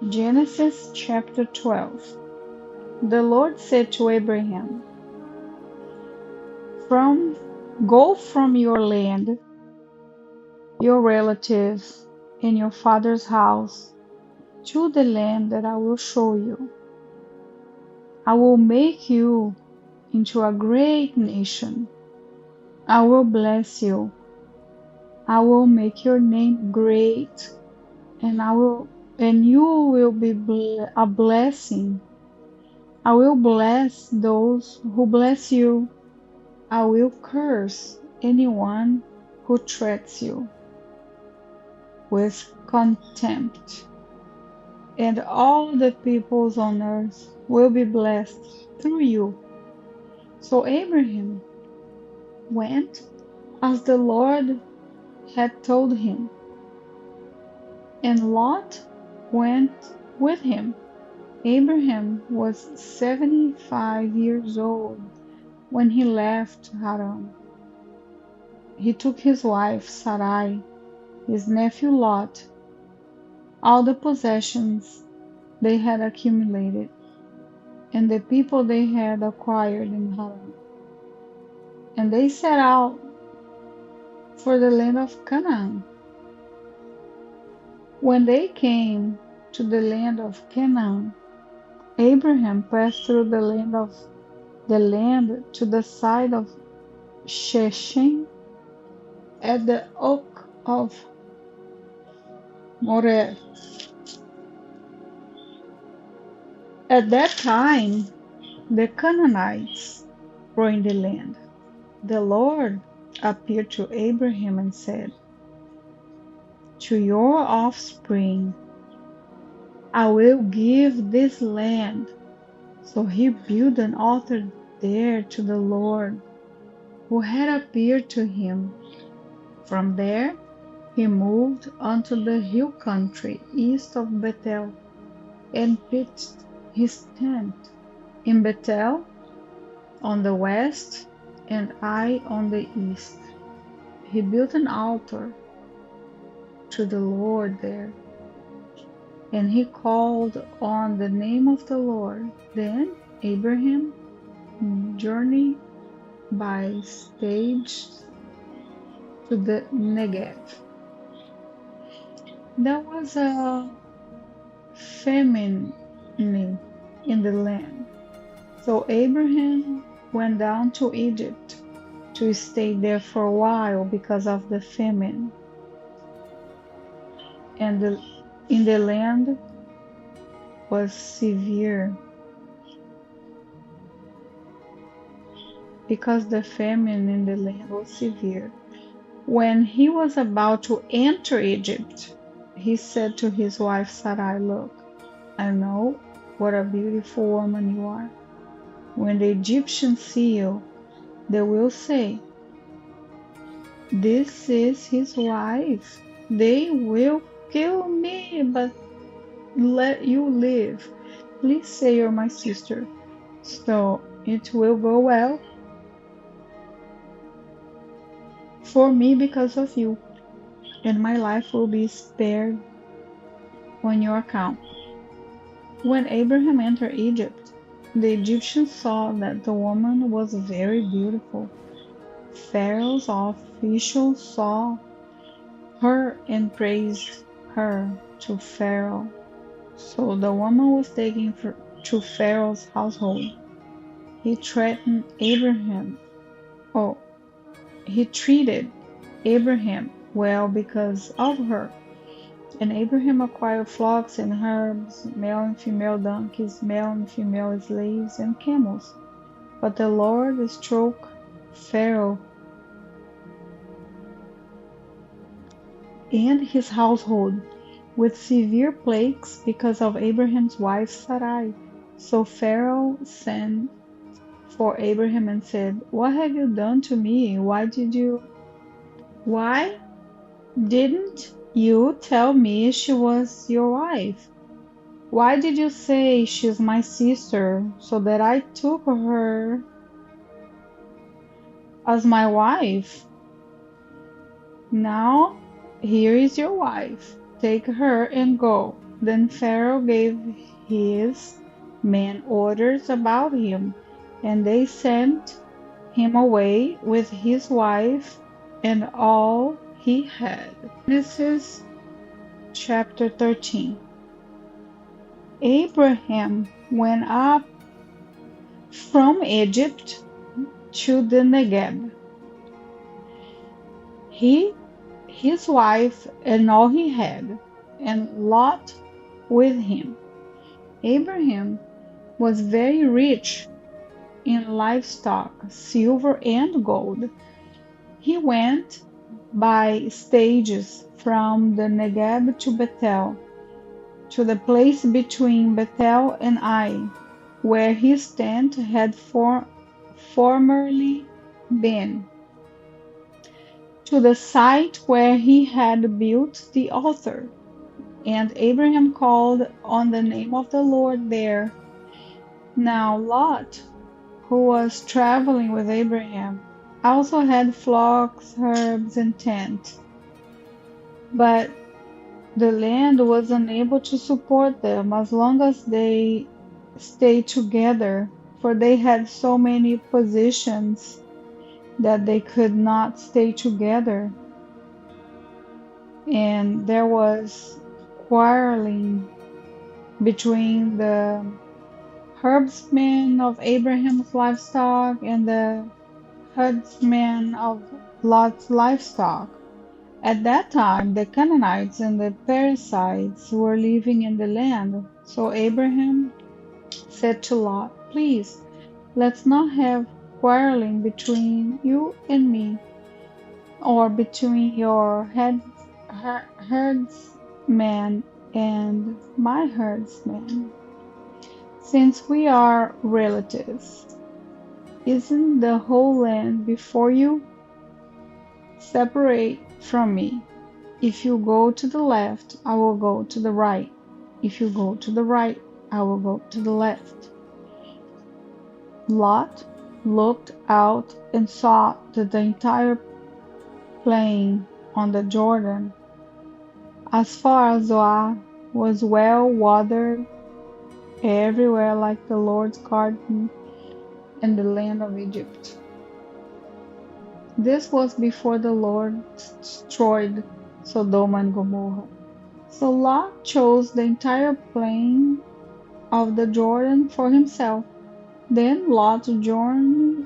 Genesis chapter 12. The Lord said to Abraham, Go from your land, your relatives, and your father's house, to the land that I will show you. I will make you into a great nation. I will bless you. I will make your name great, and you will be a blessing. I will bless those who bless you. I will curse anyone who treats you with contempt, and all the peoples on earth will be blessed through you. So Abraham went as the Lord had told him, and Lot went with him. Abraham was 75 years old when he left Haran. He took his wife Sarai, his nephew Lot, all the possessions they had accumulated, and the people they had acquired in Haran. And they set out for the land of Canaan. When they came to the land of Canaan, Abraham passed through the land to the side of Shechem at the oak of Moreh. At that time, the Canaanites were in the land. The Lord appeared to Abraham and said, To your offspring I will give this land. So he built an altar there to the Lord, who had appeared to him. From there he moved onto the hill country east of Bethel and pitched his tent in Bethel on the west and Ai on the east. He built an altar to the Lord there, and he called on the name of the Lord. Then Abraham journeyed by stage to the Negev. There was a famine in the land, so Abraham went down to Egypt to stay there for a while because of the famine, and in the land was severe because the famine in the land was severe. When he was about to enter Egypt, he said to his wife Sarai, Look, I know what a beautiful woman you are. When the Egyptians see you, they will say, This is his wife. They will kill me, but let you live. Please say you're my sister, so it will go well for me because of you, and my life will be spared on your account. When Abraham entered Egypt, the Egyptians saw that the woman was very beautiful. Pharaoh's officials saw her and praised her to Pharaoh. So the woman was taken to Pharaoh's household. He treated Abraham well because of her. And Abraham acquired flocks and herds, male and female donkeys, male and female slaves, and camels. But the Lord struck Pharaoh and his household with severe plagues because of Abraham's wife Sarai. So Pharaoh sent for Abraham and said, What have you done to me? Why didn't you tell me she was your wife? Why did you say she's my sister, so that I took her as my wife? Now here is your wife. Take her and go. Then Pharaoh gave his men orders about him, and they sent him away with his wife and all he had. Genesis chapter 13. Abraham went up from Egypt to the Negev, he, his wife, and all he had, and Lot with him. Abraham was very rich in livestock, silver and gold. He went by stages from the Negev to Bethel, to the place between Bethel and Ai, where his tent had formerly been, to the site where he had built the altar. And Abraham called on the name of the Lord there. Now Lot, who was traveling with Abraham, also had flocks, herds, and tents. But the land was unable to support them as long as they stayed together, for they had so many possessions that they could not stay together. And there was quarreling between the herdsmen of Abraham's livestock and the herdsmen of Lot's livestock. At that time, the Canaanites and the Perizzites were living in the land. So Abraham said to Lot, "Please, let's not have quarreling between you and me, or between your herdsman and my herdsman, since we are relatives. Isn't the whole land before you? Separate from me. If you go to the left, I will go to the right. If you go to the right, I will go to the left." Lot looked out and saw that the entire plain on the Jordan, as far as Zoar, was well watered everywhere like the Lord's garden in the land of Egypt. This was before the Lord destroyed Sodom and Gomorrah. So Lot chose the entire plain of the Jordan for himself. Then Lot journeyed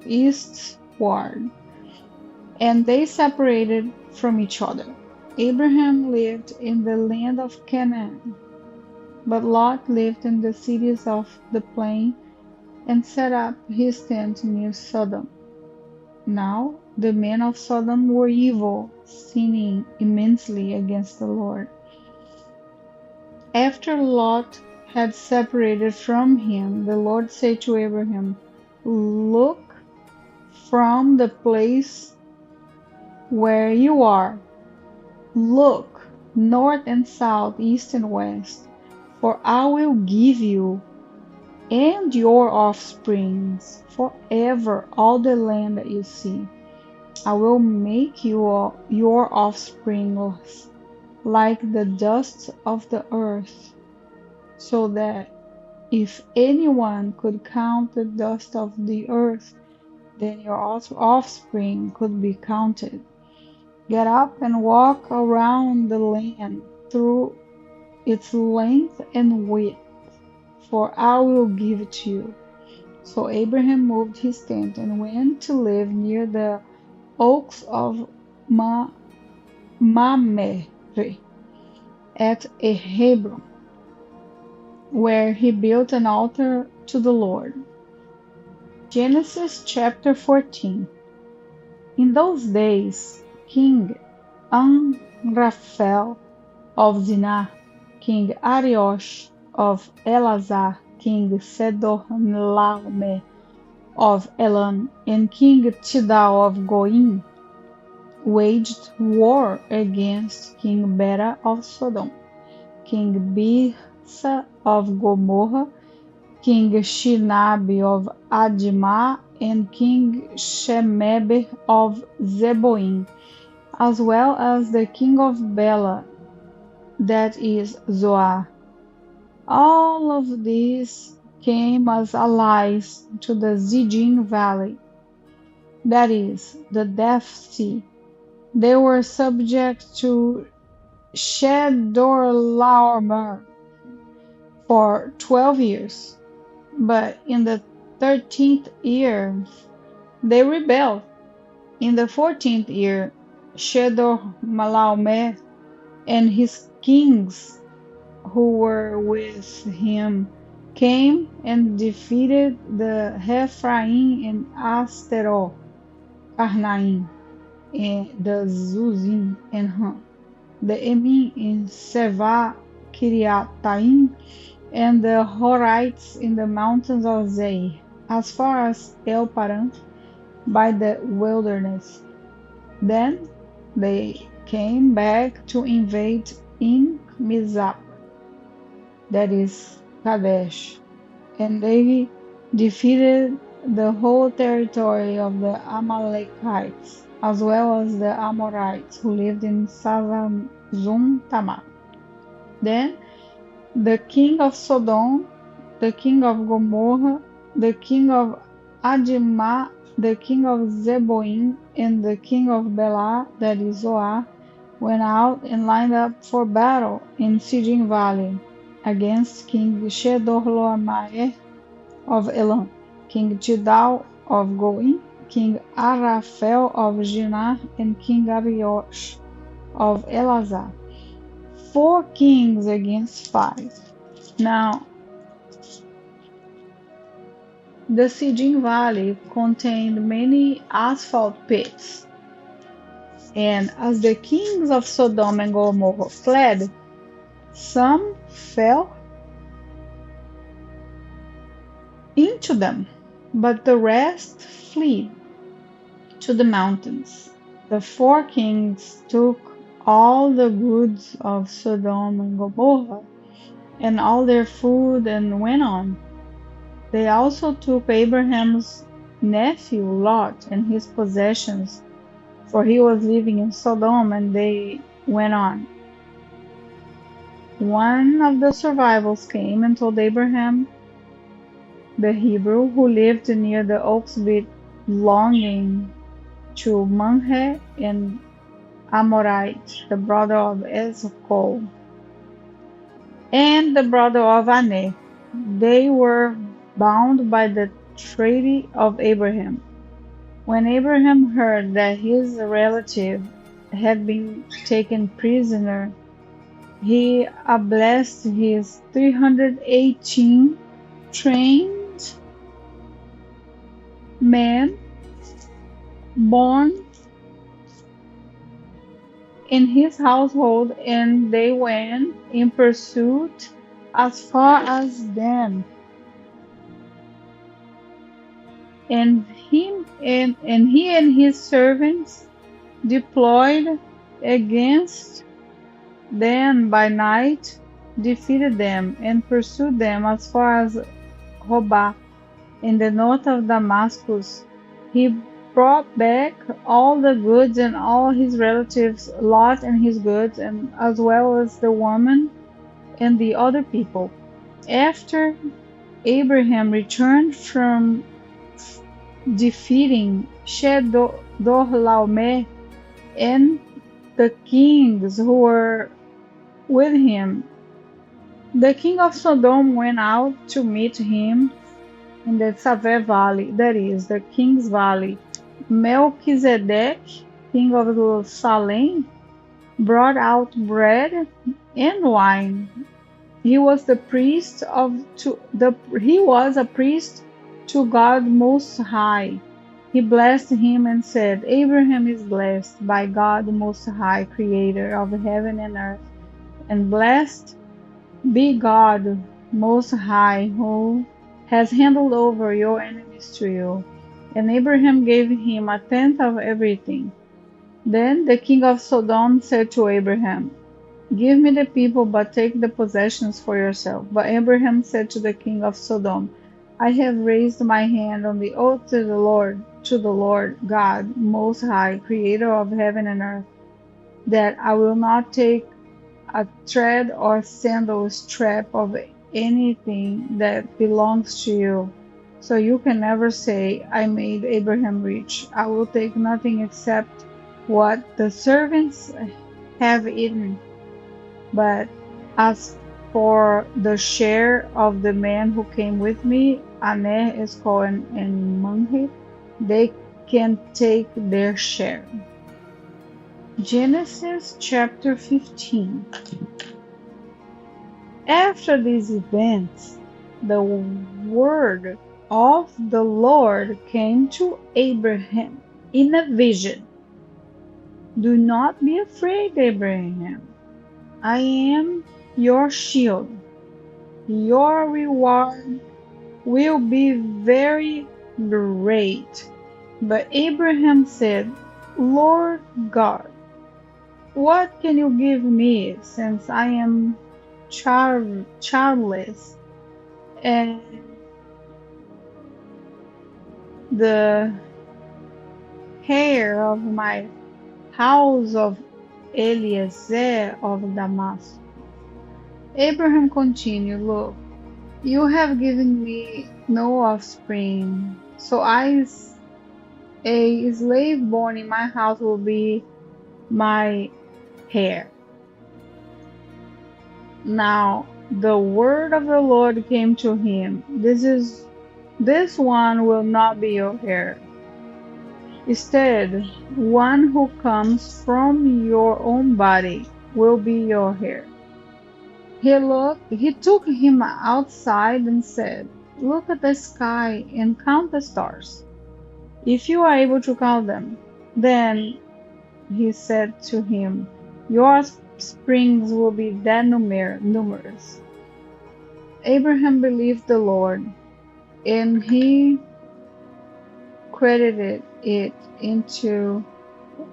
eastward, and they separated from each other. Abraham lived in the land of Canaan, but Lot lived in the cities of the plain and set up his tent near Sodom. Now the men of Sodom were evil, sinning immensely against the Lord. After Lot had separated from him, the Lord said to Abraham, "Look from the place where you are. Look north and south, east and west, for I will give you and your offspring forever all the land that you see. I will make your offspring like the dust of the earth, so that if anyone could count the dust of the earth, then your offspring could be counted. Get up and walk around the land through its length and width, for I will give it to you." So Abraham moved his tent and went to live near the oaks of Mamre at Hebron, where he built an altar to the Lord. Genesis chapter 14. In those days, King Amraphel of Dinah, King Ariosh of Elazar, King Sedorlaomer of Elam, and King Tidal of Goim waged war against King Bera of Sodom, King Birsa of Gomorrah, King Shinab of Admah, and King Shemeber of Zeboim, as well as the king of Bela that is Zoar. All of these came as allies to the Zijin Valley, that is, the Deaf Sea. They were subject to Chedorlaomer for 12 years, but in the 13th year they rebelled. In the 14th year, Chedorlaomer and his kings who were with him came and defeated the Rephaim in Asterot, Karnaim, and the Zuzim and Ham, the Emim in Seva, Kiriataim, and the Horites in the mountains of Zeir, as far as El Paran by the wilderness. Then they came back to invade in Mizpah, that is Kadesh, and they defeated the whole territory of the Amalekites, as well as the Amorites who lived in Savazum Tamar. Then the king of Sodom, the king of Gomorrah, the king of Admah, the king of Zeboim, and the king of Bela, that is Zoar, went out and lined up for battle in Siddim Valley against King Chedorlaomer of Elam, King Tidal of Goim, King Araphel of Shinar, and King Ariosh of Elazar. 4 kings against 5. Now, the Siddim Valley contained many asphalt pits, and as the kings of Sodom and Gomorrah fled, some fell into them, but the rest fled to the mountains. The 4 kings took all the goods of Sodom and Gomorrah and all their food and went on. They also took Abraham's nephew Lot and his possessions, for he was living in Sodom, and they went on. One of the survivors came and told Abraham, the Hebrew, who lived near the oaks belonging to Mamre and Amorite, the brother of Eshcol, and the brother of Aner. They were bound by the treaty of Abraham. When Abraham heard that his relative had been taken prisoner, he blessed his 318 trained men born in his household, and they went in pursuit as far as Dan. And he and his servants deployed against them by night, defeated them, and pursued them as far as Hobah, in the north of Damascus. He brought back all the goods and all his relatives, Lot and his goods, and as well as the woman and the other people. After Abraham returned from defeating Chedorlaomer and the kings who were with him, the king of Sodom went out to meet him in the Saveh Valley, that is, the King's Valley. Melchizedek, king of Salem, brought out bread and wine. He was a priest to God Most High. He blessed him and said, Abraham is blessed by God Most High, creator of heaven and earth, and blessed be God Most High, who has handed over your enemies to you. And Abraham gave him a tenth of everything. Then the king of Sodom said to Abraham, Give me the people, but take the possessions for yourself. But Abraham said to the king of Sodom, I have raised my hand on the oath to the Lord God Most High, creator of heaven and earth, that I will not take a thread or sandal strap of anything that belongs to you. So you can never say, I made Abraham rich. I will take nothing except what the servants have eaten. But as for the share of the man who came with me, Aneh, Escol, and Manheh, they can take their share. Genesis chapter 15. After these events, the word of the Lord came to Abraham in a vision. Do not be afraid, Abraham. I am your shield. Your reward will be very great. But Abraham said, Lord God, what can you give me since I am childless, and the heir of my house of Eliezer of Damascus? Abraham continued, Look, you have given me no offspring, so a slave born in my house will be my heir. Now the word of the Lord came to him, This one will not be your heir. Instead, one who comes from your own body will be your heir. He took him outside and said, Look at the sky and count the stars, if you are able to count them. Then he said to him, Your springs will be that numerous. Abraham believed the Lord, and he credited it into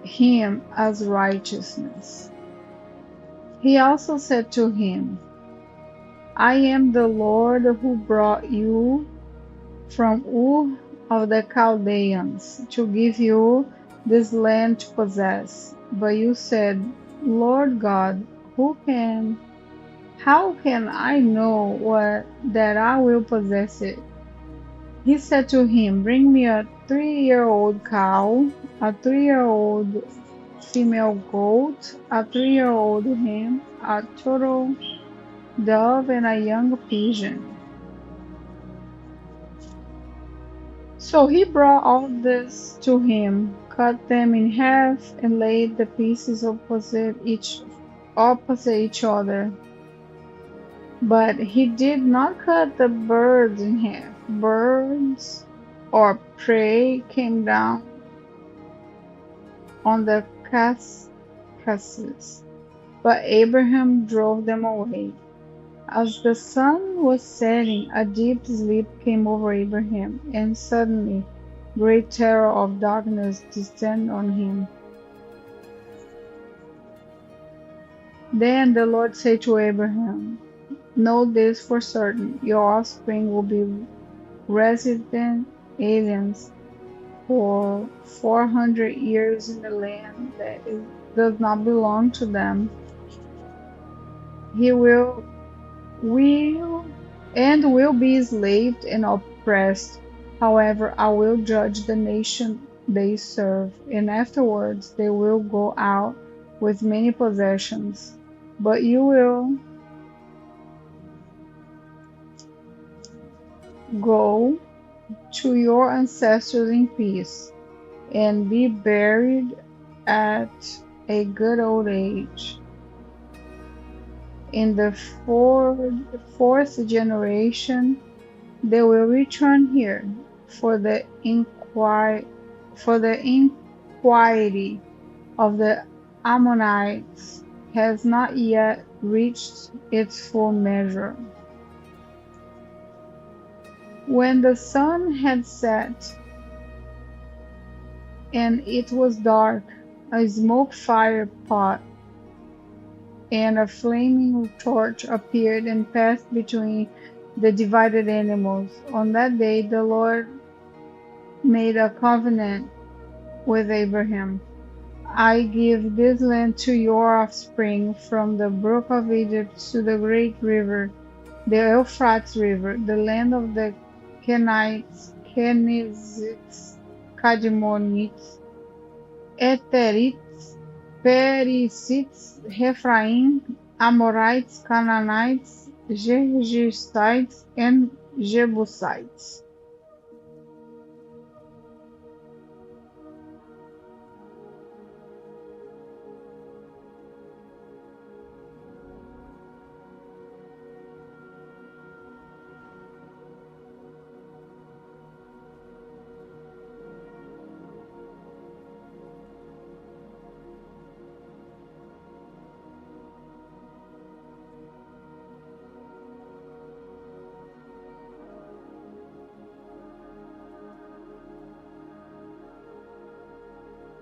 him as righteousness. He also said to him, I am the Lord who brought you from Ur of the Chaldeans to give you this land to possess. But you said, Lord God, how can I know that I will possess it? He said to him, Bring me a 3-year-old cow, a 3-year-old female goat, a 3-year-old hen, a turtle dove, and a young pigeon. So he brought all this to him, cut them in half, and laid the pieces opposite each other. But he did not cut the birds in half. Birds or prey came down on the carcasses, but Abraham drove them away. As the sun was setting, a deep sleep came over Abraham, and suddenly great terror of darkness descended on him. Then the Lord said to Abraham, Know this for certain, your offspring will be resident aliens for 400 years in the land that does not belong to them. He will be enslaved and oppressed. However, I will judge the nation they serve, and afterwards they will go out with many possessions. But you will go to your ancestors in peace and be buried at a good old age. In the fourth generation, they will return here, for the iniquity of the Ammonites has not yet reached its full measure. When the sun had set and it was dark, a smoke fire pot and a flaming torch appeared and passed between the divided animals. On that day the Lord made a covenant with Abraham. I give this land to your offspring, from the brook of Egypt to the great river, the Euphrates River, the land of the Kenites, Kenizzites, Kadmonites, Eterites, Perizzites, Rephaim, Amorites, Canaanites, Girgashites, and Jebusites.